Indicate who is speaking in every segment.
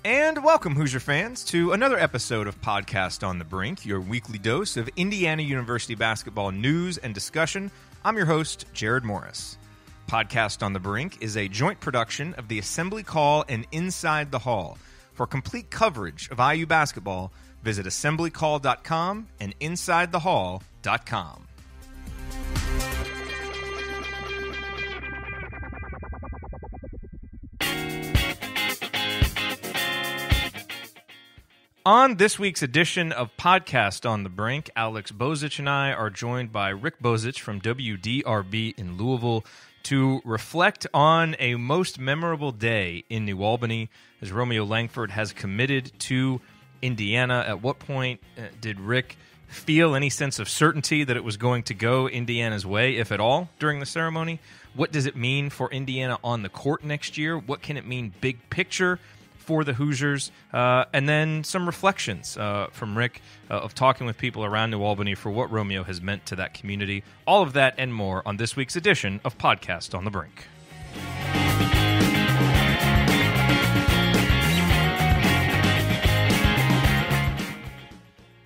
Speaker 1: And welcome, Hoosier fans, to another episode of Podcast on the Brink, your weekly dose of Indiana University basketball news and discussion. I'm your host, Jerod Morris. Podcast on the Brink is a joint production of the Assembly Call and Inside the Hall. For complete coverage of IU basketball, visit assemblycall.com and insidethehall.com. On this week's edition of Podcast on the Brink, Alex Bozich and I are joined by Rick Bozich from WDRB in Louisville to reflect on a most memorable day in New Albany as Romeo Langford has committed to Indiana. At what point did Rick feel any sense of certainty that it was going to go Indiana's way, if at all, during the ceremony? What does it mean for Indiana on the court next year? What can it mean big picture for the Hoosiers, and then some reflections from Rick of talking with people around New Albany for what Romeo has meant to that community. All of that and more on this week's edition of Podcast on the Brink.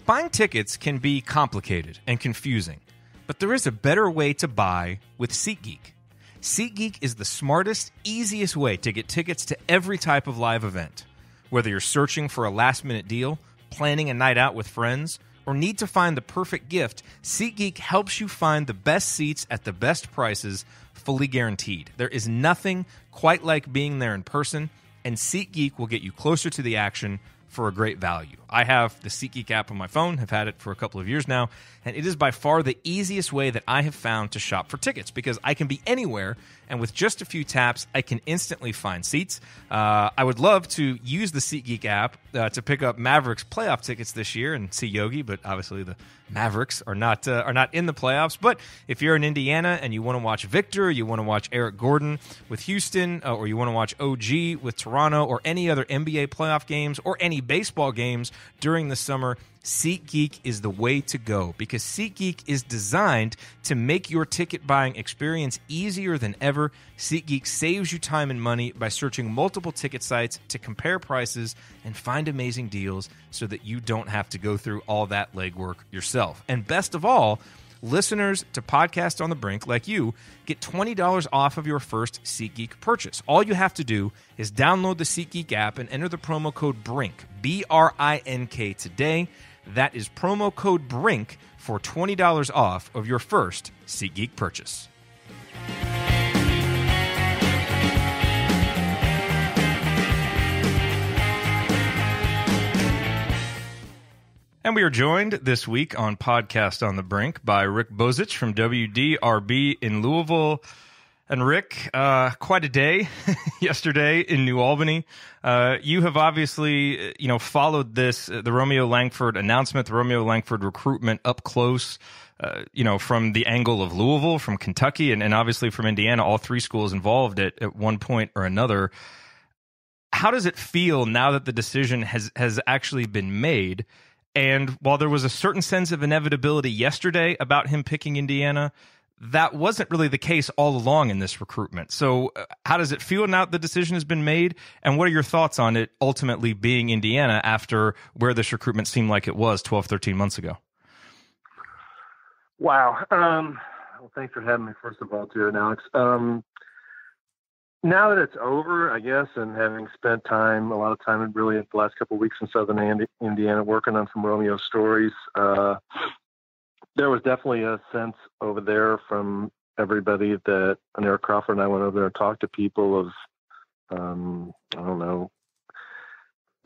Speaker 1: Buying tickets can be complicated and confusing, but there is a better way to buy with SeatGeek. SeatGeek is the smartest, easiest way to get tickets to every type of live event. Whether you're searching for a last-minute deal, planning a night out with friends, or need to find the perfect gift, SeatGeek helps you find the best seats at the best prices, fully guaranteed. There is nothing quite like being there in person, and SeatGeek will get you closer to the action for a great value. I have the SeatGeek app on my phone, have had it for a couple of years now, and it is by far the easiest way that I have found to shop for tickets because I can be anywhere, and with just a few taps, I can instantly find seats. I would love to use the SeatGeek app to pick up Mavericks playoff tickets this year and see Yogi, but obviously the Mavericks are not in the playoffs. But if you're in Indiana and you want to watch Victor, you want to watch Eric Gordon with Houston, or you want to watch OG with Toronto, or any other NBA playoff games, or any baseball games during the summer, SeatGeek is the way to go because SeatGeek is designed to make your ticket buying experience easier than ever. SeatGeek saves you time and money by searching multiple ticket sites to compare prices and find amazing deals so that you don't have to go through all that legwork yourself. And best of all, listeners to Podcast on the Brink, like you, get $20 off of your first SeatGeek purchase. All you have to do is download the SeatGeek app and enter the promo code BRINK, B-R-I-N-K, today. That is promo code BRINK for $20 off of your first SeatGeek purchase. And we are joined this week on Podcast on the Brink by Rick Bozich from WDRB in Louisville. And Rick, quite a day yesterday in New Albany. You have obviously, followed the Romeo Langford announcement, the Romeo Langford recruitment up close, from the angle of Louisville, from Kentucky, and obviously from Indiana, all three schools involved at one point or another. How does it feel now that the decision has actually been made? And while there was a certain sense of inevitability yesterday about him picking Indiana, that wasn't really the case all along in this recruitment. So how does it feel now that the decision has been made? And what are your thoughts on it ultimately being Indiana after where this recruitment seemed like it was 12, 13 months ago?
Speaker 2: Wow. Well, thanks for having me, first of all, too, Alex. Now that it's over, I guess, and having spent a lot of time really in the last couple of weeks in Southern Indiana working on some Romeo stories, there was definitely a sense over there from everybody that Eric Crawford and I went over there and talked to people of,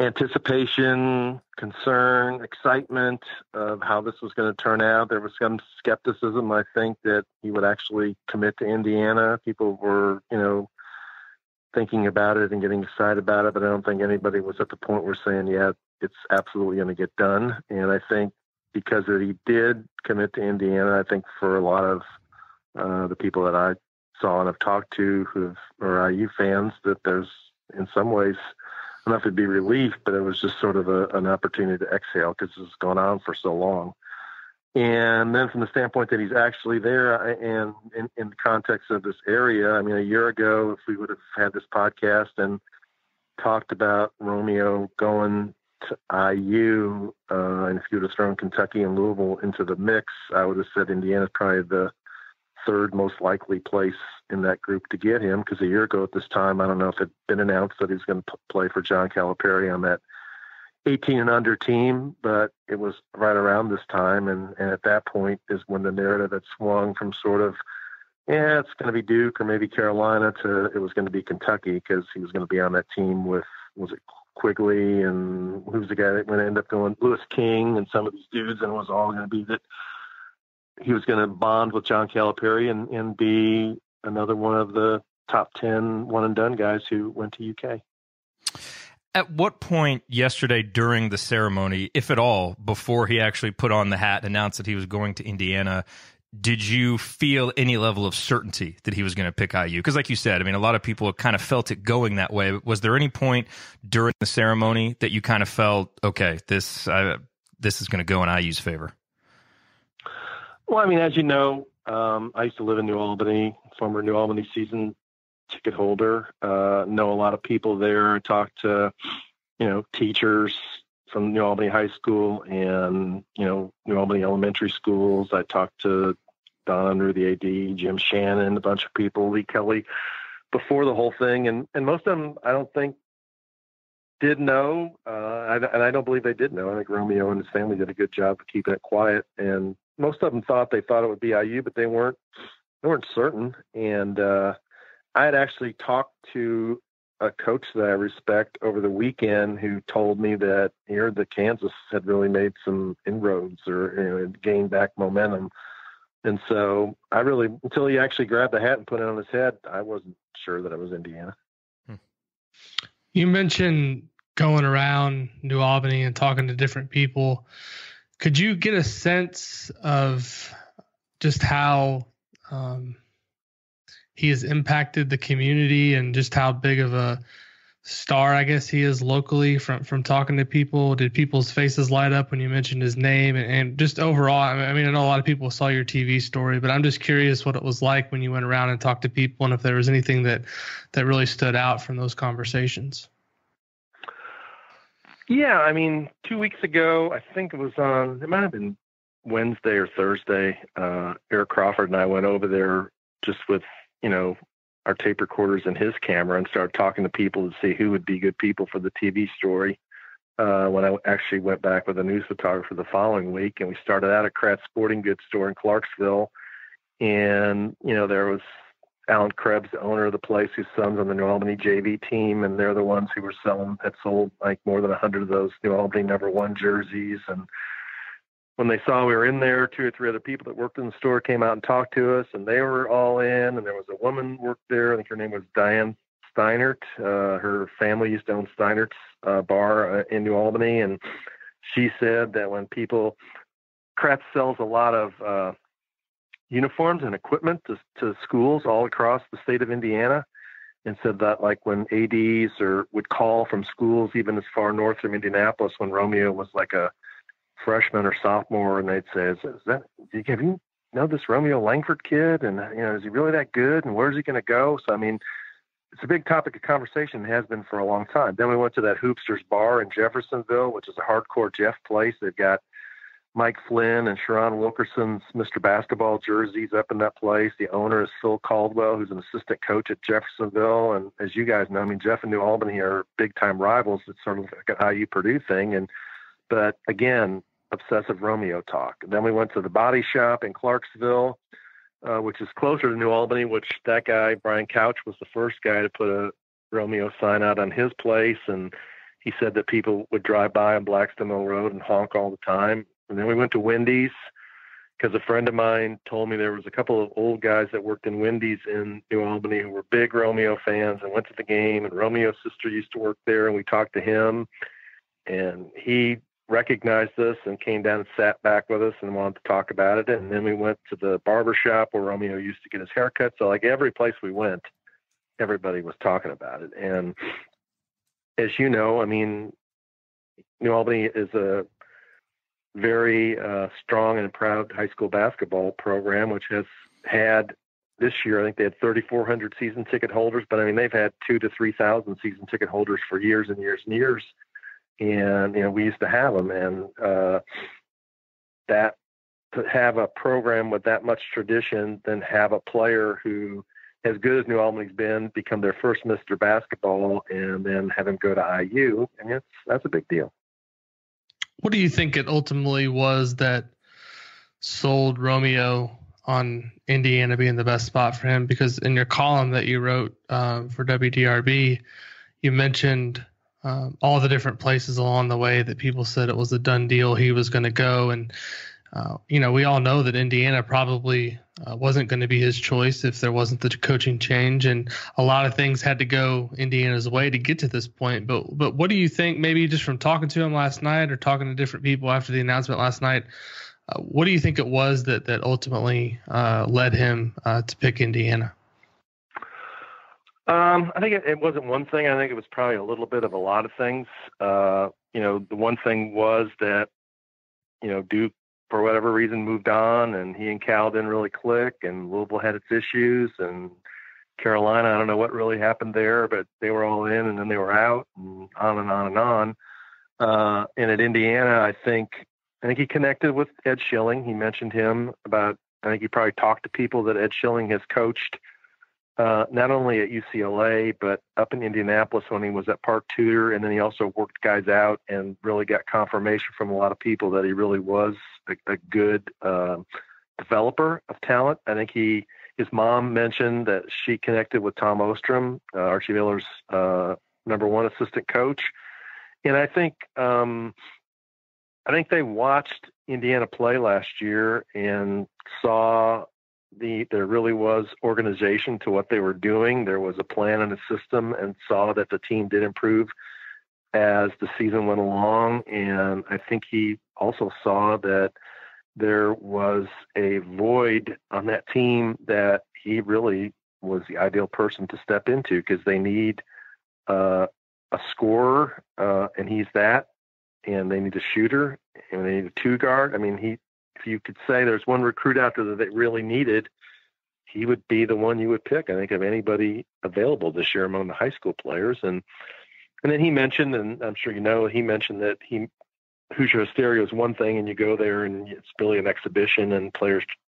Speaker 2: anticipation, concern, excitement of how this was going to turn out. There was some skepticism, I think, that he would actually commit to Indiana. People were, thinking about it and getting excited about it, but I don't think anybody was at the point where saying, yeah, it's absolutely going to get done. And I think because he did commit to Indiana, I think for a lot of the people that I saw and have talked to who are IU fans, that there's in some ways enough to be relief, but it was just sort of an opportunity to exhale because this has gone on for so long. And then from the standpoint that he's actually there and in the context of this area, I mean, a year ago, if we would have had this podcast and talked about Romeo going to IU, and if you would have thrown Kentucky and Louisville into the mix, I would have said Indiana's probably the third most likely place in that group to get him, because a year ago at this time, I don't know if it had been announced that he was going to play for John Calipari on that 18 and under team, but it was right around this time. And at that point is when the narrative had swung from sort of, yeah, it's going to be Duke or maybe Carolina to it was going to be Kentucky, because he was going to be on that team with, was it Quigley and who's the guy that would end up going, Lewis King and some of these dudes, and it was all going to be that he was going to bond with John Calipari and be another one of the top 10 one and done guys who went to UK.
Speaker 1: At what point yesterday during the ceremony, if at all, before he actually put on the hat and announced that he was going to Indiana, did you feel any level of certainty that he was going to pick IU? Because like you said, I mean, a lot of people kind of felt it going that way. Was there any point during the ceremony that you kind of felt, okay, this is going to go in IU's favor?
Speaker 2: Well, I mean, as you know, I used to live in New Albany, former New Albany season ticket holder, know a lot of people there, talked to, teachers from New Albany High School and, New Albany elementary schools. I talked to Don Under, the AD, Jim Shannon, a bunch of people, Lee Kelly, before the whole thing. And most of them, I don't think, did know. And I don't believe they did know. I think Romeo and his family did a good job of keeping it quiet. And most of them thought it would be IU, but they weren't certain. And I had actually talked to a coach that I respect over the weekend who told me that here the Kansas had really made some inroads or had gained back momentum. And so I really, until he actually grabbed the hat and put it on his head, I wasn't sure that it was Indiana.
Speaker 3: You mentioned going around New Albany and talking to different people. Could you get a sense of just how he has impacted the community and just how big of a star, I guess, he is locally from talking to people? Did people's faces light up when you mentioned his name? And just overall, I mean, I know a lot of people saw your TV story, but I'm just curious what it was like when you went around and talked to people and if there was anything that really stood out from those conversations.
Speaker 2: Yeah, I mean, 2 weeks ago, I think it might have been Wednesday or Thursday, Eric Crawford and I went over there just with, our tape recorders and his camera and started talking to people to see who would be good people for the TV story. When I actually went back with a news photographer the following week, and we started out at Kratz Sporting Goods store in Clarksville. And, there was Alan Krebs, the owner of the place, whose son's on the New Albany JV team. And they're the ones who had sold like more than 100 of those New Albany #1 jerseys. And when they saw we were in there, 2 or 3 other people that worked in the store came out and talked to us, and they were all in. And there was a woman who worked there. I think her name was Diane Steinert. Her family used to own Steinert's bar in New Albany. And she said that when Kratz sells a lot of uniforms and equipment to schools all across the state of Indiana, and said that like when ADs would call from schools even as far north from Indianapolis when Romeo was like a freshman or sophomore, and they'd say, have you know this Romeo Langford kid? And, is he really that good? And where's he going to go? So, I mean, it's a big topic of conversation. It has been for a long time. Then we went to that Hoopsters bar in Jeffersonville, which is a hardcore Jeff place. They've got Mike Flynn and Sharon Wilkerson's Mr. Basketball jerseys up in that place. The owner is Phil Caldwell, who's an assistant coach at Jeffersonville. And as you guys know, I mean, Jeff and New Albany are big time rivals. It's sort of like an IU Purdue thing. But again, obsessive Romeo talk. And then we went to the Body Shop in Clarksville, which is closer to New Albany, which that guy, Brian Couch, was the first guy to put a Romeo sign out on his place. And he said that people would drive by on Blackstone Mill Road and honk all the time. And then we went to Wendy's because a friend of mine told me there was a couple of old guys that worked in Wendy's in New Albany who were big Romeo fans and went to the game. And Romeo's sister used to work there, and we talked to him. And he recognized us and came down and sat back with us and wanted to talk about it. And then we went to the barber shop where Romeo used to get his haircut. So like every place we went, everybody was talking about it. And as you know, I mean, New Albany is a very strong and proud high school basketball program, which has had this year, I think they had 3,400 season ticket holders, but I mean, they've had 2,000 to 3,000 season ticket holders for years and years and years. And, we used to have them, and that to have a program with that much tradition, then have a player who, as good as New Albany's been, become their first Mr. Basketball, and then have him go to IU. I mean, that's a big deal.
Speaker 3: What do you think it ultimately was that sold Romeo on Indiana being the best spot for him? Because in your column that you wrote for WDRB, you mentioned all the different places along the way that people said it was a done deal, he was going to go. And, we all know that Indiana probably wasn't going to be his choice if there wasn't the coaching change. And a lot of things had to go Indiana's way to get to this point. But what do you think, maybe just from talking to him last night or talking to different people after the announcement last night, what do you think it was that ultimately led him to pick Indiana?
Speaker 2: I think it wasn't one thing. I think it was probably a little bit of a lot of things. The one thing was that, Duke, for whatever reason, moved on, and he and Cal didn't really click, and Louisville had its issues, and Carolina, I don't know what really happened there, but they were all in and then they were out, and on and on and on. And at Indiana, I think he connected with Ed Schilling. He mentioned him I think he probably talked to people that Ed Schilling has coached, not only at UCLA, but up in Indianapolis when he was at Park Tudor. And then he also worked guys out and really got confirmation from a lot of people that he really was a good developer of talent. I think his mom mentioned that she connected with Tom Ostrom, Archie Miller's number one assistant coach. And I think they watched Indiana play last year and saw there really was organization to what they were doing. There was a plan and a system, and saw that the team did improve as the season went along. And I think he also saw that there was a void on that team that he really was the ideal person to step into, because they need a scorer, and he's that, and they need a shooter, and they need a two guard. I mean, if you could say there's one recruit out there that they really needed, he would be the one you would pick, I think, of anybody available this year among the high school players. And then he mentioned, and I'm sure he mentioned that Hoosier hysteria is one thing, and you go there and it's really an exhibition and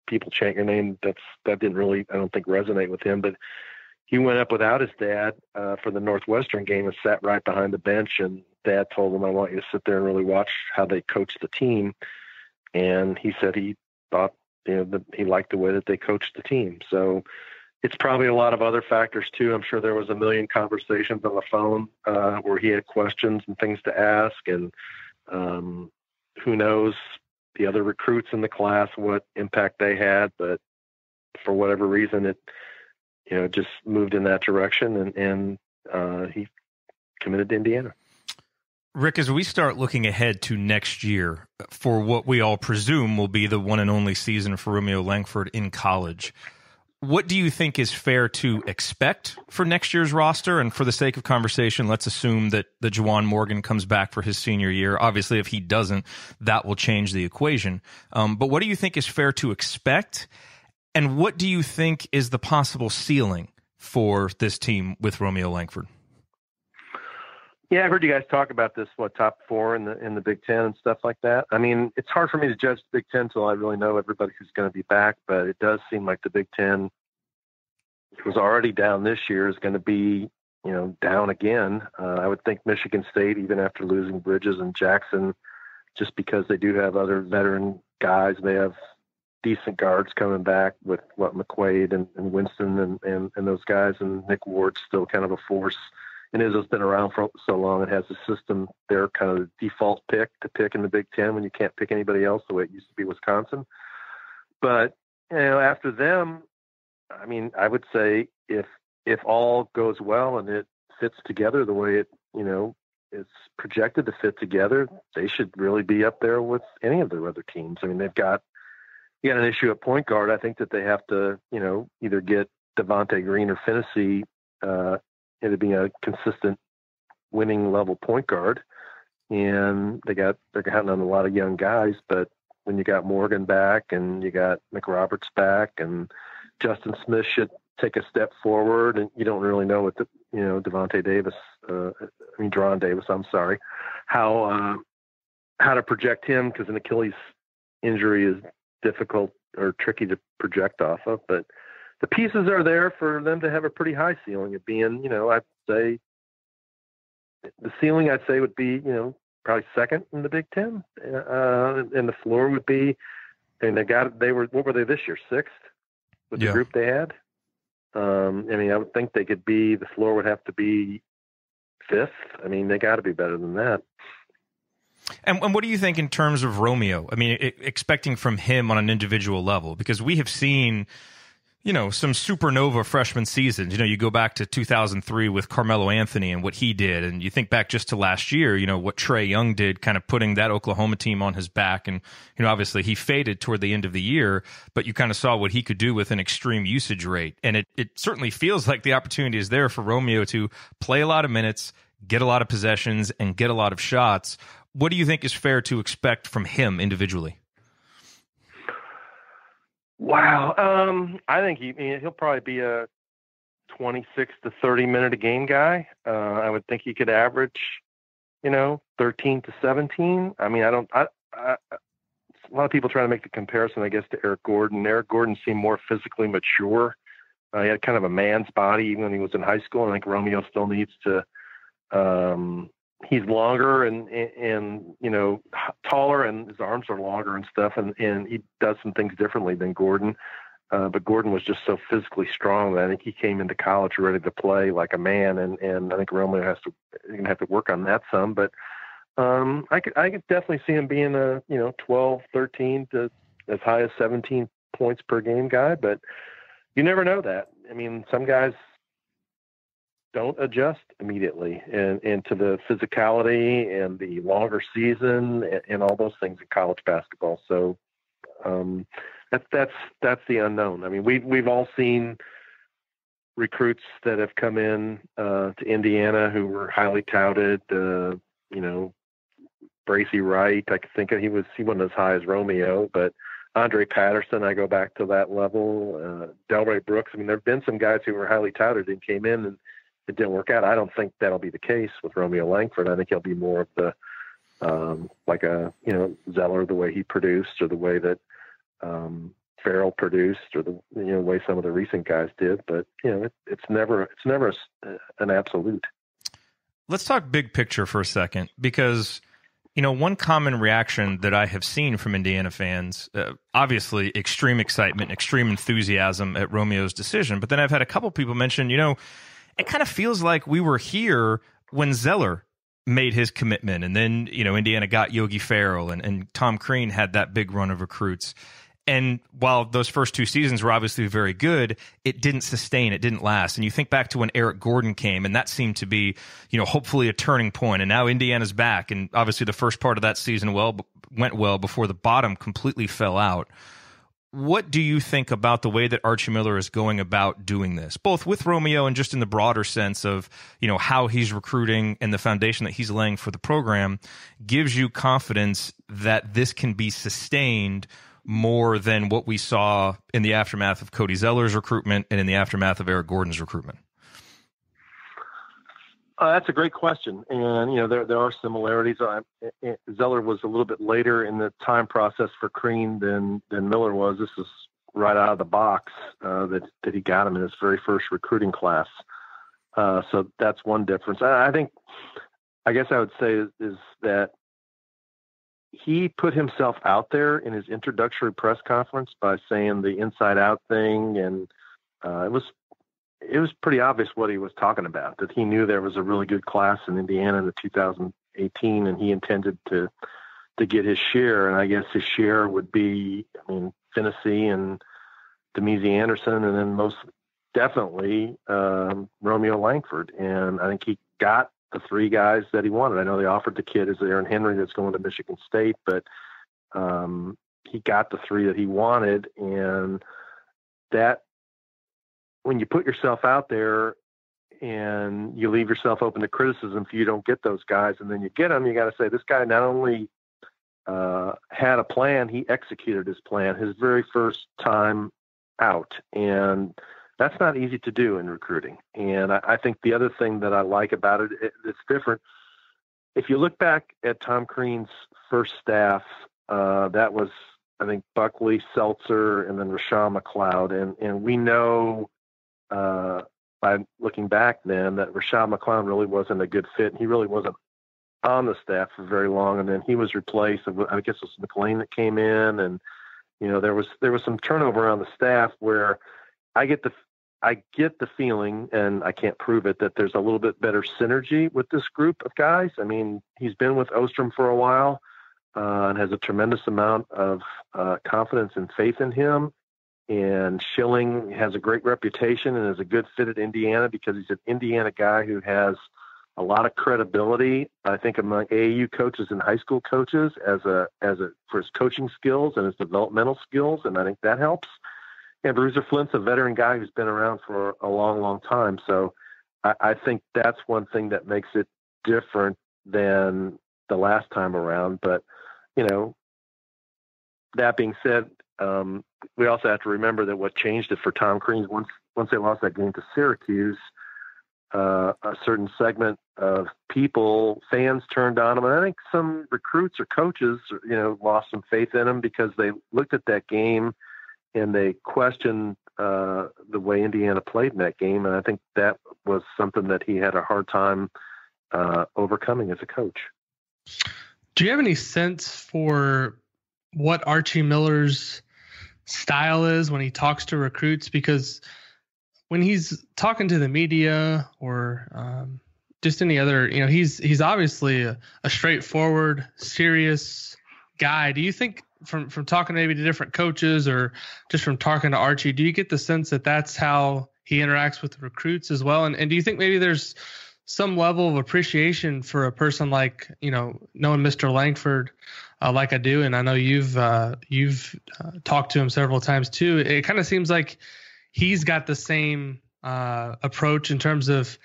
Speaker 2: people chant your name. That didn't really, I don't think, resonate with him. But he went up without his dad for the Northwestern game and sat right behind the bench, and Dad told him, I want you to sit there and really watch how they coach the team. And he said he thought, he liked the way that they coached the team. So it's probably a lot of other factors too. I'm sure there was a million conversations on the phone where he had questions and things to ask. And who knows the other recruits in the class, what impact they had, but for whatever reason, it, just moved in that direction, and he committed to Indiana.
Speaker 1: Rick, as we start looking ahead to next year for what we all presume will be the one and only season for Romeo Langford in college, what do you think is fair to expect for next year's roster? And for the sake of conversation, let's assume that the Juwan Morgan comes back for his senior year. Obviously, if he doesn't, that will change the equation. But what do you think is fair to expect? And what do you think is the possible ceiling for this team with Romeo Langford?
Speaker 2: Yeah, I've heard you guys talk about this, top four in the Big Ten and stuff like that. I mean, it's hard for me to judge the Big Ten until I really know everybody who's going to be back, but it does seem like the Big Ten, which was already down this year, is going to be, down again. I would think Michigan State, even after losing Bridges and Jackson, just because they do have other veteran guys, they have decent guards coming back with McQuaid and Winston and those guys, and Nick Ward's still kind of a force. And Izzo's been around for so long, it has a system. They're kind of the default pick to pick in the Big Ten when you can't pick anybody else the way it used to be Wisconsin. But, after them, I mean, I would say if all goes well and it fits together the way it, it's projected to fit together, they should really be up there with any of their other teams. I mean, you got an issue at point guard. I think that they have to, either get Devontae Green or Finney to be a consistent winning level point guard. And they're counting on a lot of young guys, but when you got Morgan back and you got McRoberts back and Justin Smith should take a step forward, and you don't really know what Deron Davis, I'm sorry, how to project him, because an Achilles injury is difficult or tricky to project off of, but the pieces are there for them to have a pretty high ceiling of being, I'd say the ceiling would be, probably second in the Big Ten, and the floor would be, and what were they this year? Sixth with the group they had. I would think they could be, the floor would have to be fifth. They got to be better than that.
Speaker 1: And what do you think in terms of Romeo? Expecting from him on an individual level, because we have seen, some supernova freshman seasons. You go back to 2003 with Carmelo Anthony and what he did, and you think back just to last year, what Trae Young did, kind of putting that Oklahoma team on his back. And, obviously he faded toward the end of the year, but you kind of saw what he could do with an extreme usage rate. And it certainly feels like the opportunity is there for Romeo to play a lot of minutes, get a lot of possessions, and get a lot of shots. What do you think is fair to expect from him individually?
Speaker 2: Wow. I think he'll probably be a 26 to 30 minute a game guy. I would think he could average, 13 to 17. A lot of people try to make the comparison, I guess, to Eric Gordon. Eric Gordon seemed more physically mature. He had kind of a man's body even when he was in high school. And I think Romeo still needs to, he's longer and taller, and his arms are longer and stuff. And he does some things differently than Gordon. But Gordon was just so physically strong that I think he came into college ready to play like a man. And I think Romeo has to work on that some, but I could definitely see him being a, 12, 13 to as high as 17 points per game guy, but you never know that. Some guys don't adjust immediately and to the physicality and the longer season and all those things in college basketball. So that's the unknown. We've all seen recruits that have come in to Indiana who were highly touted. Bracy Wright, I could think he wasn't as high as Romeo, but Andre Patterson, I go back to that level. Delray Brooks. There have been some guys who were highly touted and came in and it didn't work out. I don't think that'll be the case with Romeo Langford. I think he'll be more of the like a Zeller, the way he produced, or the way that Farrell produced, or the way some of the recent guys did. But it's never an absolute.
Speaker 1: Let's talk big picture for a second, because one common reaction that I have seen from Indiana fans, obviously extreme excitement, extreme enthusiasm at Romeo's decision. But then I've had a couple people mention, it kind of feels like we were here when Zeller made his commitment. And then, Indiana got Yogi Ferrell and Tom Crean had that big run of recruits. And while those first two seasons were obviously very good, it didn't sustain, it didn't last. And you think back to when Eric Gordon came, and that seemed to be, hopefully a turning point. And now Indiana's back. And obviously the first part of that season went well before the bottom completely fell out. What do you think about the way that Archie Miller is going about doing this, both with Romeo and just in the broader sense of, how he's recruiting and the foundation that he's laying for the program gives you confidence that this can be sustained more than what we saw in the aftermath of Cody Zeller's recruitment and in the aftermath of Eric Gordon's recruitment?
Speaker 2: That's a great question. And, there are similarities. Zeller was a little bit later in the time process for Crean than Miller was. This is right out of the box that he got him in his very first recruiting class. So that's one difference. I guess I would say is that he put himself out there in his introductory press conference by saying the inside out thing. And it was pretty obvious what he was talking about, that he knew there was a really good class in Indiana in 2018, and he intended to get his share. And I guess his share would be, Finney and Demezy Anderson, and then most definitely Romeo Langford. And I think he got the three guys that he wanted. I know they offered the kid as Aaron Henry that's going to Michigan State, but he got the three that he wanted. And that, when you put yourself out there and you leave yourself open to criticism if you don't get those guys, and then you get them, you got to say, this guy not only had a plan, he executed his plan. His very first time out. And that's not easy to do in recruiting. And I think the other thing that I like about it's different. If you look back at Tom Crean's first staff, that was, I think, Buckley, Seltzer, and then Rashawn McLeod. And we know by looking back then that Rashawn McLeod really wasn't a good fit. He really wasn't on the staff for very long. And then he was replaced. I guess it was McLean that came in. And, there was some turnover on the staff where I get the feeling, and I can't prove it, that there's a little bit better synergy with this group of guys. I mean, he's been with Ostrom for a while and has a tremendous amount of confidence and faith in him. And Schilling has a great reputation and is a good fit at Indiana because he's an Indiana guy who has a lot of credibility, I think, among AAU coaches and high school coaches for his coaching skills and his developmental skills. And I think that helps. And Bruiser Flint's a veteran guy who's been around for a long, long time. So I think that's one thing that makes it different than the last time around. But, that being said, we also have to remember that what changed it for Tom Crean, once they lost that game to Syracuse, a certain segment of fans turned on him. And I think some recruits or coaches, lost some faith in him because they looked at that game and they questioned the way Indiana played in that game. And I think that was something that he had a hard time overcoming as a coach.
Speaker 3: Do you have any sense for what Archie Miller's style is when he talks to recruits? Because when he's talking to the media or just any other, he's obviously a straightforward, serious guy. Do you think from talking maybe to different coaches or just from talking to Archie, do you get the sense that that's how he interacts with the recruits as well? And do you think maybe there's some level of appreciation for a person like, knowing Mr. Langford like I do, and I know you've talked to him several times too. It kind of seems like he's got the same approach in terms of,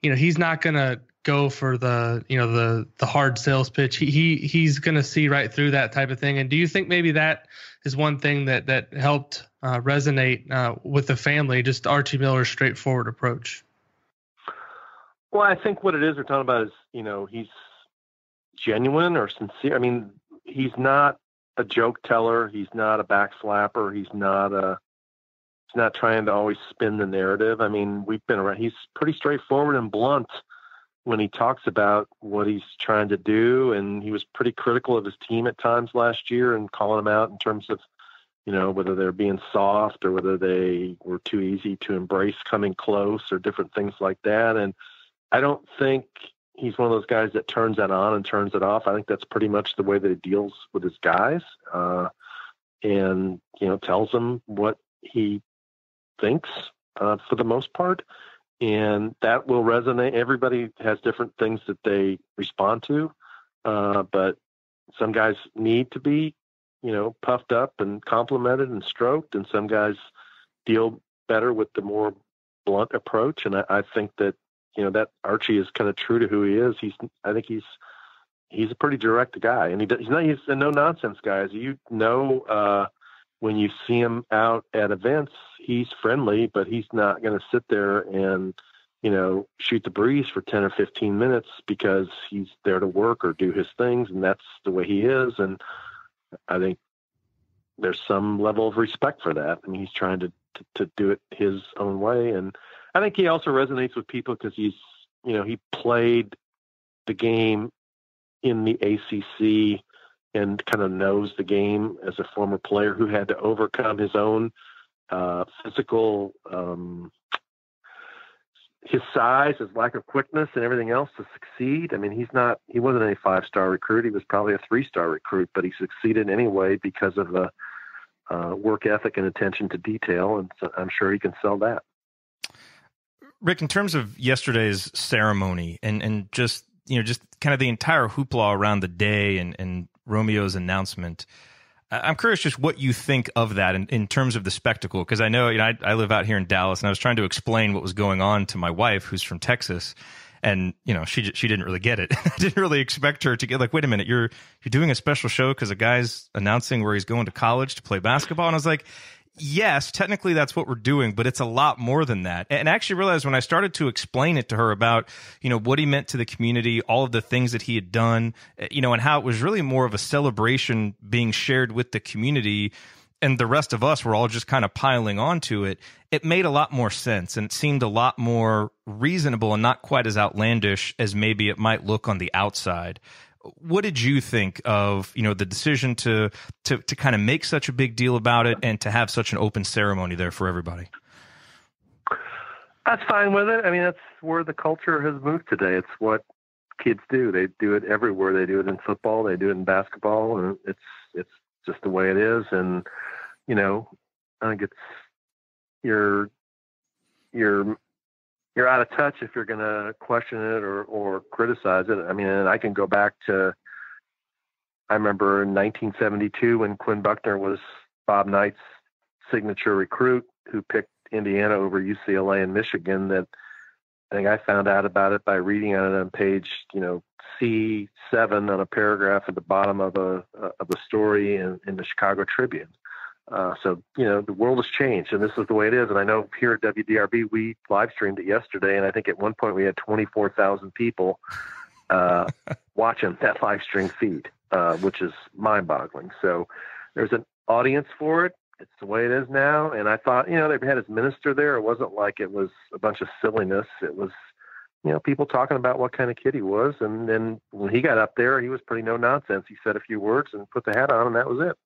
Speaker 3: he's not going to go for the hard sales pitch. He's going to see right through that type of thing. And do you think maybe that is one thing that helped resonate with the family, just Archie Miller's straightforward approach?
Speaker 2: Well, I think what it is we're talking about is, he's genuine or sincere. I mean, he's not a joke teller. He's not a backslapper. He's not trying to always spin the narrative. I mean, we've been around. He's pretty straightforward and blunt when he talks about what he's trying to do. And he was pretty critical of his team at times last year and calling them out in terms of, whether they're being soft or whether they were too easy to embrace coming close or different things like that. And I don't think he's one of those guys that turns that on and turns it off. I think that's pretty much the way that he deals with his guys, and, tells them what he thinks for the most part. And that will resonate. Everybody has different things that they respond to, but some guys need to be, puffed up and complimented and stroked, and some guys deal better with the more blunt approach. And I think that, that Archie is kind of true to who he is. I think he's a pretty direct guy, and he's a no nonsense guy. As when you see him out at events, he's friendly, but he's not going to sit there and, shoot the breeze for 10 or 15 minutes because he's there to work or do his things. And that's the way he is. And I think there's some level of respect for that. I mean, he's trying to do it his own way. And I think he also resonates with people because he played the game in the ACC and kind of knows the game as a former player who had to overcome his own physical, his size, his lack of quickness and everything else to succeed. I mean, he wasn't a 5-star recruit. He was probably a 3-star recruit, but he succeeded anyway because of the work ethic and attention to detail. And so I'm sure he can sell that.
Speaker 1: Rick, in terms of yesterday's ceremony and just kind of the entire hoopla around the day and Romeo's announcement, I'm curious just what you think of that in terms of the spectacle, because I know, I live out here in Dallas, and I was trying to explain what was going on to my wife, who's from Texas, and she didn't really get it. I didn't really expect her to get like, wait a minute, you're doing a special show because a guy's announcing where he's going to college to play basketball, and I was like, Yes, technically that's what we're doing, but it's a lot more than that. And I actually realized when I started to explain it to her about, what he meant to the community, all of the things that he had done, and how it was really more of a celebration being shared with the community, and the rest of us were all just kind of piling onto it, it made a lot more sense, and it seemed a lot more reasonable and not quite as outlandish as maybe it might look on the outside. What did you think of, the decision to kind of make such a big deal about it and to have such an open ceremony there for everybody?
Speaker 2: That's fine with it. I mean, that's where the culture has moved today. It's what kids do. They do it everywhere. They do it in football. They do it in basketball, and it's just the way it is. And I think you're out of touch if you're going to question it or criticize it. I mean, and I can go back to, I remember in 1972 when Quinn Buckner was Bob Knight's signature recruit who picked Indiana over UCLA and Michigan, that I think I found out about it by reading on it on page, C7 on a paragraph at the bottom of a story in the Chicago Tribune. So, the world has changed, and this is the way it is. And I know here at WDRB, we live streamed it yesterday, and I think at one point we had 24,000 people watching that live stream feed, which is mind-boggling. So there's an audience for it. It's the way it is now. And I thought, they had his minister there. It wasn't like it was a bunch of silliness. It was, people talking about what kind of kid he was. And then when he got up there, he was pretty no nonsense. He said a few words and put the hat on, and that was it.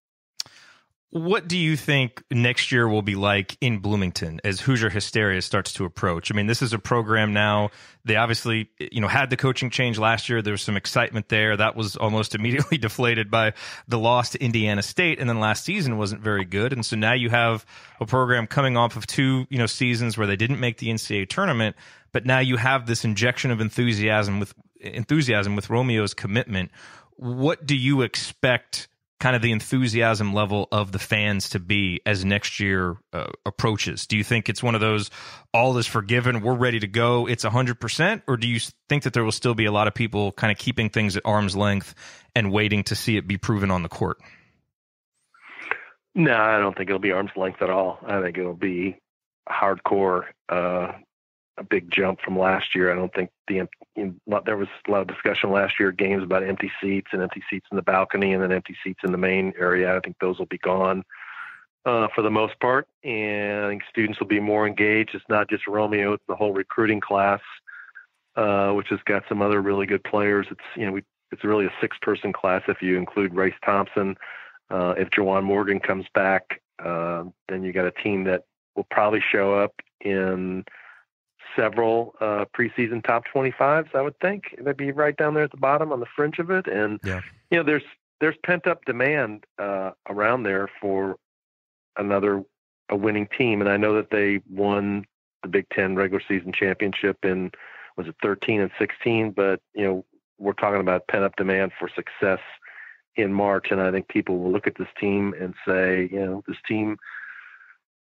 Speaker 1: What do you think next year will be like in Bloomington as Hoosier hysteria starts to approach? I mean, this is a program now. They obviously, had the coaching change last year. There was some excitement there. That was almost immediately deflated by the loss to Indiana State. And then last season wasn't very good. And so now you have a program coming off of two, seasons where they didn't make the NCAA tournament. But now you have this injection of enthusiasm with Romeo's commitment. What do you expect kind of the enthusiasm level of the fans to be as next year approaches? Do you think it's one of those, all is forgiven, we're ready to go, it's 100%? Or do you think that there will still be a lot of people kind of keeping things at arm's length and waiting to see it be proven on the court?
Speaker 2: No, I don't think it'll be arm's length at all. I think it'll be hardcore, a big jump from last year. I don't think there was a lot of discussion last year, games about empty seats in the balcony and then empty seats in the main area. I think those will be gone for the most part. And I think students will be more engaged. It's not just Romeo, it's the whole recruiting class, which has got some other really good players. It's really a 6-person class if you include Race Thompson. If Juwan Morgan comes back, then you got a team that will probably show up in several preseason top 25s, I would think. They'd be right down there at the bottom on the fringe of it. And, there's pent up demand around there for a winning team. And I know that they won the Big Ten regular season championship in, was it 13 and 16? But, we're talking about pent up demand for success in March. And I think people will look at this team and say, this team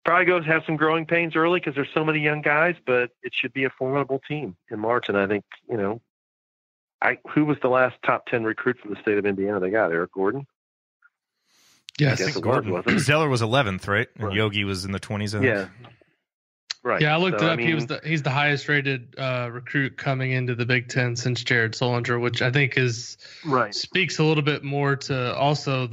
Speaker 2: probably have some growing pains early because there's so many young guys, but it should be a formidable team in March. And I think, who was the last top 10 recruit from the state of Indiana they got? Eric Gordon?
Speaker 3: Yes.
Speaker 1: I think Gordon wasn't. Zeller was 11th, right? And Yogi was in the 20s.
Speaker 2: Yeah. Right.
Speaker 3: Yeah, I looked it up. He's the highest rated recruit coming into the Big Ten since Jerod Solinger, which I think speaks a little bit more to also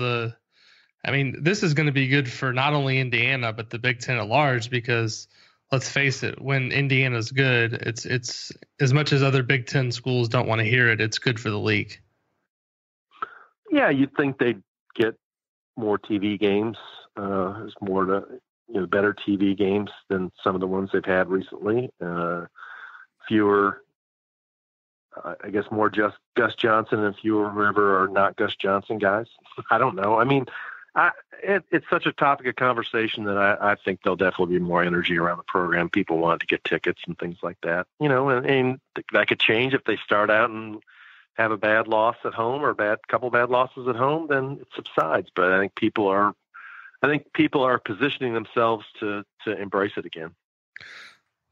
Speaker 3: this is going to be good for not only Indiana, but the Big Ten at large, because let's face it, when Indiana's good, it's as much as other Big Ten schools don't want to hear it, it's good for the league.
Speaker 2: Yeah, you'd think they'd get more TV games. There's more better TV games than some of the ones they've had recently. Fewer, I guess, more just Gus Johnson and fewer whoever are not Gus Johnson guys. I don't know. I mean, it's such a topic of conversation that I think there'll definitely be more energy around the program. People want to get tickets and things like that, and that could change if they start out and have a bad loss at home or couple bad losses at home, then it subsides. But I think people are positioning themselves to embrace it again.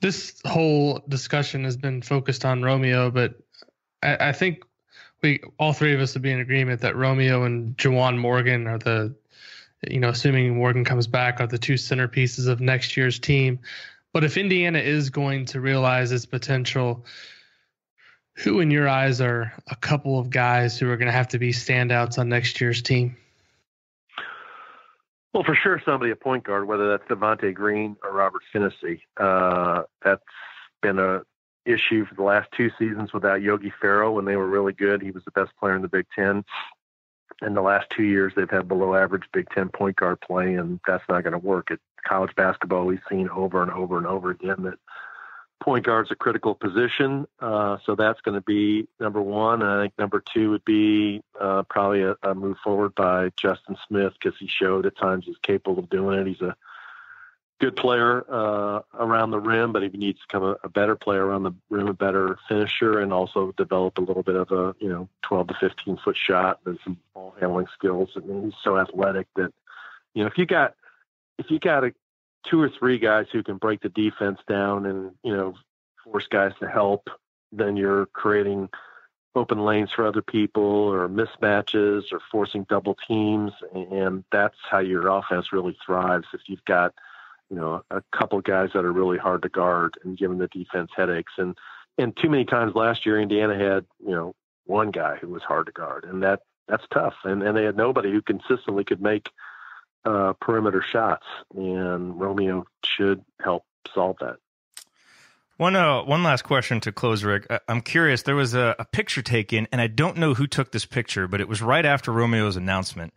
Speaker 3: This whole discussion has been focused on Romeo, but I think all three of us would be in agreement that Romeo and Juwan Morgan are assuming Morgan comes back, are the two centerpieces of next year's team. But if Indiana is going to realize its potential, who in your eyes are a couple of guys who are going to have to be standouts on next year's team?
Speaker 2: Well, for sure, somebody at point guard, whether that's Devontae Green or Robert Finney. That's been a issue for the last two seasons without Yogi Ferrell. When they were really good, he was the best player in the Big Ten. In the last 2 years, they've had below average Big Ten point guard play, and that's not going to work. At college basketball, we've seen over and over and over again that point guard's a critical position. So that's going to be number one. And I think number two would be probably a move forward by Justin Smith, because he showed at times he's capable of doing it. He's a good player around the rim, but he needs to become a better player around the rim, a better finisher, and also develop a little bit of a 12 to 15 foot shot and some ball handling skills. I mean, he's so athletic that if you got two or three guys who can break the defense down and force guys to help, then you're creating open lanes for other people or mismatches or forcing double teams, and that's how your offense really thrives. If you've got a couple guys that are really hard to guard and giving the defense headaches. And too many times last year, Indiana had, one guy who was hard to guard, and that's tough. And they had nobody who consistently could make perimeter shots, and Romeo should help solve that.
Speaker 1: One last question to close, Rick. I'm curious. There was a picture taken, and I don't know who took this picture, but it was right after Romeo's announcement.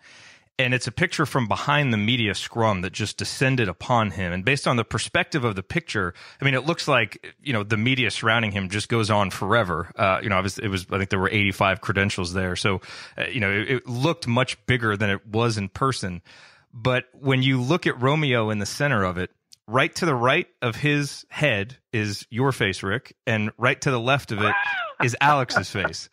Speaker 1: And it's a picture from behind the media scrum that just descended upon him. And based on the perspective of the picture, I mean, it looks like, the media surrounding him just goes on forever. Obviously I think there were 85 credentials there. So, it looked much bigger than it was in person. But when you look at Romeo in the center of it, right to the right of his head is your face, Rick, and right to the left of it is Alex's face.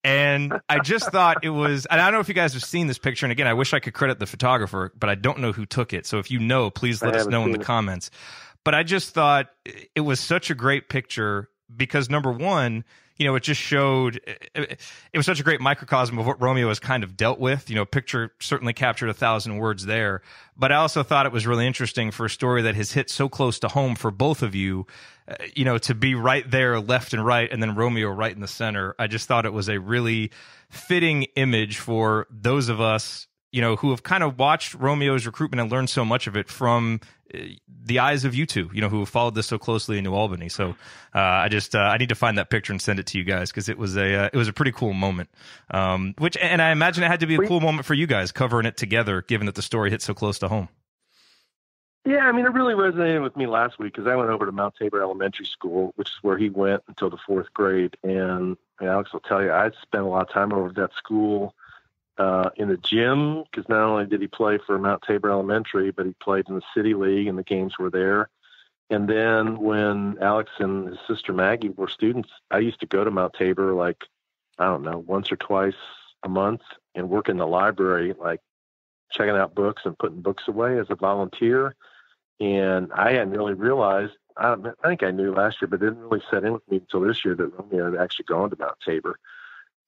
Speaker 1: And I just thought it was, and I don't know if you guys have seen this picture. And again, I wish I could credit the photographer, but I don't know who took it. So if you know, please let us know in the comments. But I just thought it was such a great picture because, number one, it just showed, it was such a great microcosm of what Romeo has kind of dealt with. Picture certainly captured 1,000 words there. But I also thought it was really interesting for a story that has hit so close to home for both of you, to be right there, left and right, and then Romeo right in the center. I just thought it was a really fitting image for those of us, who have kind of watched Romeo's recruitment and learned so much of it from the eyes of you two, who have followed this so closely in New Albany. So I need to find that picture and send it to you guys, because it was a pretty cool moment. And I imagine it had to be a cool moment for you guys covering it together, given that the story hit so close to home.
Speaker 2: Yeah, I mean, it really resonated with me last week because I went over to Mount Tabor Elementary School, which is where he went until the fourth grade. And Alex will tell you, I spent a lot of time over at that school in the gym, because not only did he play for Mount Tabor Elementary, but he played in the City League, and the games were there. And then when Alex and his sister Maggie were students, I used to go to Mount Tabor, once or twice a month and work in the library, checking out books and putting books away as a volunteer. And I hadn't really realized, I think I knew last year, but it didn't really set in with me until this year that Romeo had actually gone to Mount Tabor.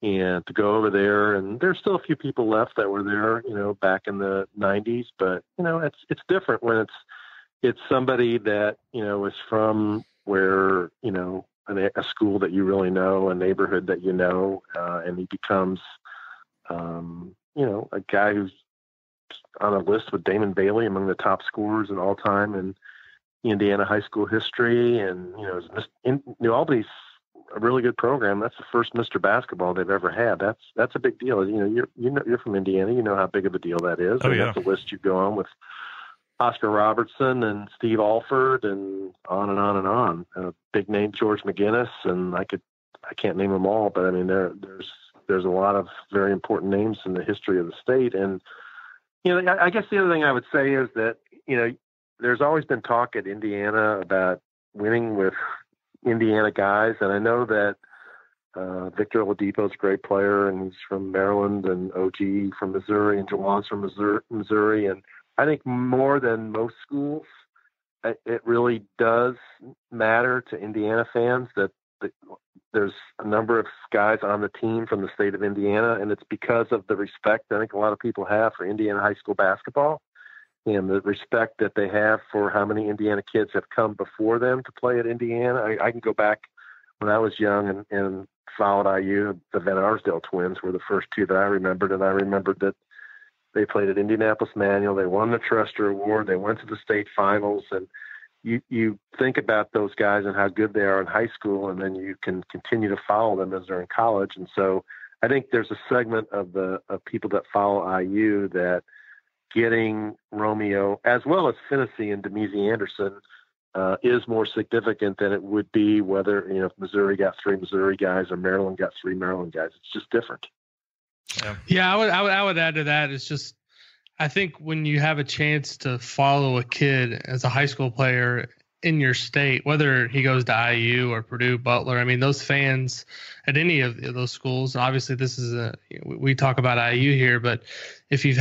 Speaker 2: And to go over there, and there's still a few people left that were there, back in the 90s, but it's different when it's somebody that is from where a school that you really know, a neighborhood that and he becomes a guy who's on a list with Damon Bailey among the top scorers in all time in Indiana high school history, and in New Albany's a really good program. That's the first Mr. Basketball they've ever had. That's a big deal. You're from Indiana. You know how big of a deal that is.
Speaker 1: Oh, yeah.
Speaker 2: That's a list you go on with Oscar Robertson and Steve Alford and on and on and on. Big name George McGinnis, and I can't name them all, but I mean there's a lot of very important names in the history of the state. And I guess the other thing I would say is that there's always been talk at Indiana about winning with Indiana guys, and I know that Victor Oladipo's a great player, and he's from Maryland, and OG from Missouri, and Juwan's from Missouri. And I think more than most schools, it really does matter to Indiana fans that there's a number of guys on the team from the state of Indiana, and it's because of the respect I think a lot of people have for Indiana high school basketball and the respect that they have for how many Indiana kids have come before them to play at Indiana. I can go back when I was young and followed IU. The Van Arsdale twins were the first two that I remembered, and I remembered that they played at Indianapolis Manual. They won the Truster Award. They went to the state finals, and you think about those guys and how good they are in high school, and then you can continue to follow them as they're in college. And so I think there's a segment of people that follow IU that getting Romeo as well as Finney and Demezy Anderson is more significant than it would be whether, if Missouri got 3 Missouri guys or Maryland got 3 Maryland guys. It's just different.
Speaker 3: Yeah, I would add to that. It's just, I think when you have a chance to follow a kid as a high school player in your state, whether he goes to IU or Purdue, Butler, I mean, those fans at any of those schools, obviously this is we talk about IU here, but if you've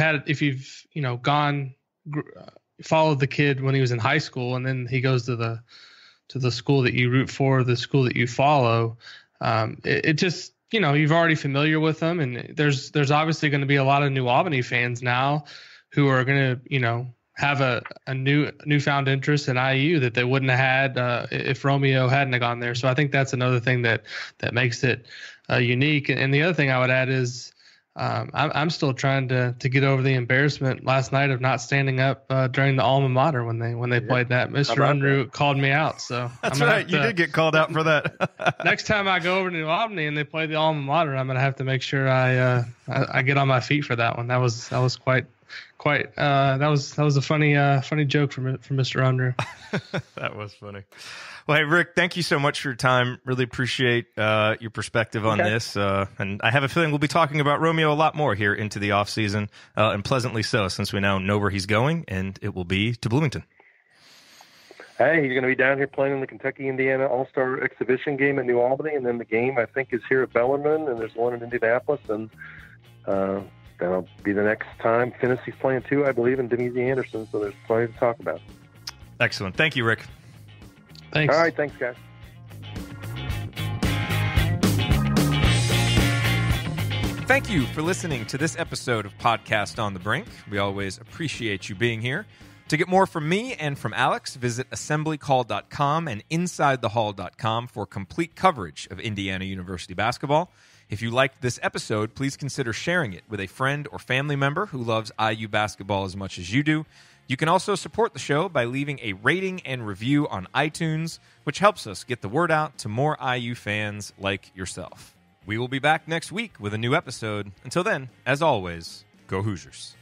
Speaker 3: followed the kid when he was in high school and then he goes to the school that you root for, the school that you follow, it just, you're already familiar with them, and there's obviously going to be a lot of New Albany fans now who are going to, have a newfound interest in IU that they wouldn't have had if Romeo hadn't have gone there. So I think that's another thing that makes it unique. And the other thing I would add is I'm still trying to get over the embarrassment last night of not standing up during the alma mater when they played that. Mr. Unruh called me out. So
Speaker 1: that's right. You did get called out for that.
Speaker 3: Next time I go over to New Albany and they play the alma mater, I'm going to have to make sure I get on my feet for that one. That was quite. That was a funny joke from Mr. Unruh.
Speaker 1: That was funny. Well, hey, Rick, thank you so much for your time. Really appreciate your perspective on this. And I have a feeling we'll be talking about Romeo a lot more here into the off season, and pleasantly so, since we now know where he's going, and it will be to Bloomington.
Speaker 2: Hey, he's going to be down here playing in the Kentucky-Indiana All-Star Exhibition game at New Albany, and then the game, I think, is here at Bellarmine, and there's one in Indianapolis, and that'll be the next time. Finney's playing too, I believe, and Demezy Anderson, so there's plenty to talk about.
Speaker 1: Excellent. Thank you, Rick.
Speaker 3: Thanks.
Speaker 2: All right, thanks, guys.
Speaker 1: Thank you for listening to this episode of Podcast on the Brink. We always appreciate you being here. To get more from me and from Alex, visit assemblycall.com and insidethehall.com for complete coverage of Indiana University basketball. If you liked this episode, please consider sharing it with a friend or family member who loves IU basketball as much as you do. You can also support the show by leaving a rating and review on iTunes, which helps us get the word out to more IU fans like yourself. We will be back next week with a new episode. Until then, as always, go Hoosiers.